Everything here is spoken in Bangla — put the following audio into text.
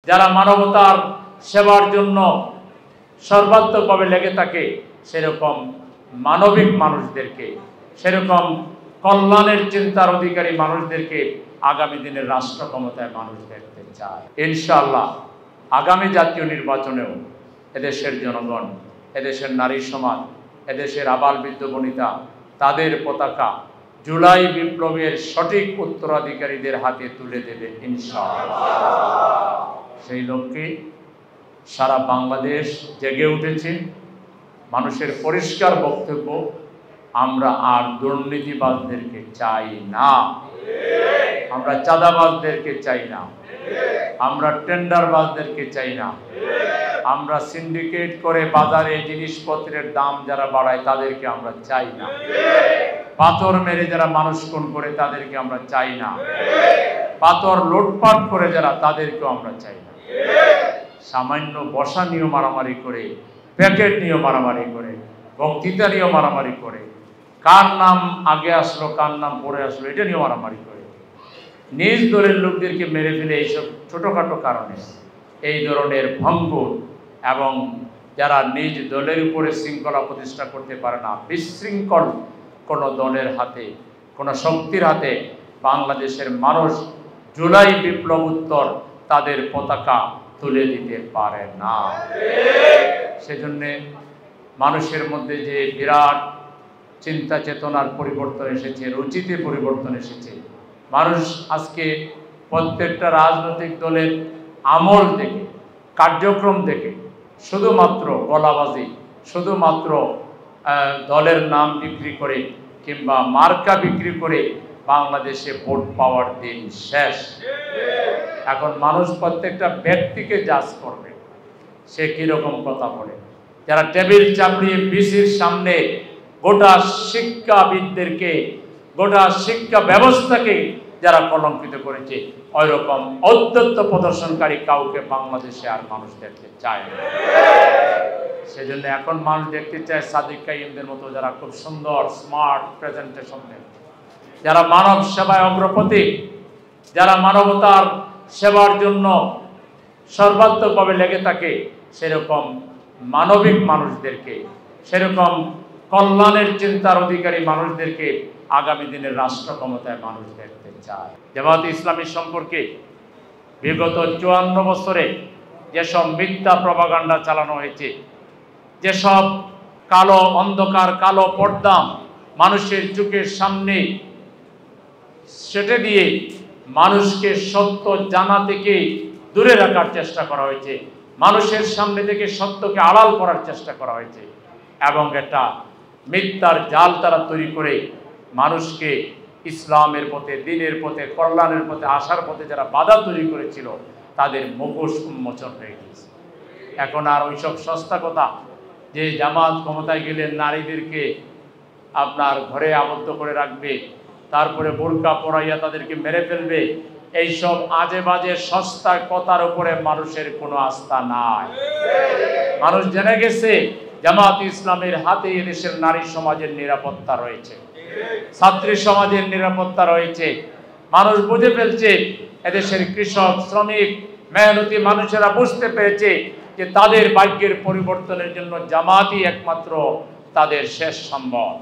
যারা মানবতার সেবার জন্য সর্বাত্মকভাবে লেগে থাকে, সেরকম মানবিক মানুষদেরকে, সেরকম কল্যাণের চিন্তার অধিকারী মানুষদেরকে আগামী দিনের রাষ্ট্র ক্ষমতায় মানুষ দেখতে চায়। ইনশাআল্লাহ আগামী জাতীয় নির্বাচনেও এদেশের জনগণ, এদেশের নারী সমাজ, এদেশের আবাল বৃদ্ধ বনিতা তাদের পতাকা জুলাই বিপ্লবের সঠিক উত্তরাধিকারীদের হাতে তুলে দেবে ইনশাআল্লাহ। সেই লক্ষ্যে সারা বাংলাদেশ জেগে উঠেছে। মানুষের পরিষ্কার বক্তব্য, আমরা আর দুর্নীতিবাজদেরকে চাই না, আমরা চাঁদাবাজদেরকে চাই না, আমরা টেন্ডারবাজদেরকে চাই না, আমরা সিন্ডিকেট করে বাজারে জিনিসপত্রের দাম যারা বাড়ায় তাদেরকে আমরা চাই না, পাথর মেরে যারা মানুষ খুন করে তাদেরকে আমরা চাই না, পাথর লুটপাট করে যারা তাদেরকেও আমরা চাই না। সামান্য বসা নিয়ে মারামারি করে, প্যাকেট নিয়ে মারামারি করে, বক্তৃতা নিয়ে মারামারি করে, কার নাম আগে আসলো কার নাম পরে আসলো এটা নিয়ে মারামারি করে, নিজ দলের লোকদেরকে মেরে ফেলে এইসব ছোটোখাটো কারণে এই ধরনের ভঙ্গুর এবং যারা নিজ দলের উপরে শৃঙ্খলা প্রতিষ্ঠা করতে পারে না, বিশৃঙ্খল কোনো দলের হাতে, কোনো শক্তির হাতে বাংলাদেশের মানুষ জুলাই বিপ্লব উত্তর তাদের পতাকা তুলে দিতে পারে না। সেজন্যে মানুষের মধ্যে যে বিরাট চিন্তা চেতনার পরিবর্তন এসেছে, রুচিতে পরিবর্তন এসেছে। মানুষ আজকে প্রত্যেকটা রাজনৈতিক দলের আমল দেখে, কার্যক্রম দেখে, শুধুমাত্র গলাবাজি, শুধুমাত্র দলের নাম বিক্রি করে কিংবা মার্কা বিক্রি করে বাংলাদেশে ভোট পাওয়ার দিন শেষ। এখন মানুষ প্রত্যেকটা ব্যক্তিকে জাজ করবে, সে কিরকম কথা বলে। যারা টেবিল চাপড়িয়ে বিসির সামনে গোটা শিক্ষাবিদদেরকে, গোটা শিক্ষা ব্যবস্থাকে যারা কলঙ্কিত করেছে, ওই রকম ঔদ্ধত্য প্রদর্শনকারী কাউকে বাংলাদেশে আর মানুষ দেখতে চায় না। সেজন্য এখন মানুষ দেখতে চায় সাদিক কাইয়ুমদের মতো যারা খুব সুন্দর স্মার্ট প্রেজেন্টেশন দেয়, যারা মানব সেবায় অগ্রপথিক, যারা মানবতার সেবার জন্য সর্বাত্মকভাবে লেগে থাকে, সেরকম মানবিক মানুষদেরকে, সেরকম কল্যাণের চিন্তার অধিকারী মানুষদেরকে আগামী দিনের রাষ্ট্র ক্ষমতায় মানুষ দেখতে চায়। জামায়াতে ইসলামী সম্পর্কে বিগত 54 বছরে যেসব মিথ্যা প্রপাগান্ডা চালানো হয়েছে, যেসব কালো অন্ধকার, কালো পর্দা মানুষের চোখের সামনে সেটে দিয়ে মানুষকে সত্য জানা থেকে দূরে রাখার চেষ্টা করা হয়েছে, মানুষের সামনে থেকে সত্যকে আড়াল করার চেষ্টা করা হয়েছে এবং একটা মিথ্যার জাল তারা তৈরি করে মানুষকে ইসলামের পথে, দ্বীনের পথে, কল্যাণের পথে আসার পথে যারা বাধা তৈরি করেছিল তাদের মুখোশ উন্মোচন হয়ে গেছে। এখন আর ওইসব সস্তা কথা যে জামাত ক্ষমতায় গেলে নারীদেরকে আপনার ঘরে আবদ্ধ করে রাখবে, তারপরে বোরকা পরাইয়া তাদেরকে মেরে ফেলবে, এইসব আজে বাজে সস্তা কথার উপরে মানুষের কোনো আস্থা নাই। মানুষ জেনে গেছে জামাত ইসলামের হাতে এদেশের নারী সমাজের নিরাপত্তা রয়েছে, ছাত্রী সমাজের নিরাপত্তা রয়েছে। মানুষ বুঝে ফেলছে, এদেশের কৃষক, শ্রমিক, মেহনতি মানুষেরা বুঝতে পেরেছে যে তাদের ভাগ্যের পরিবর্তনের জন্য জামাতই একমাত্র তাদের শেষ সম্বল।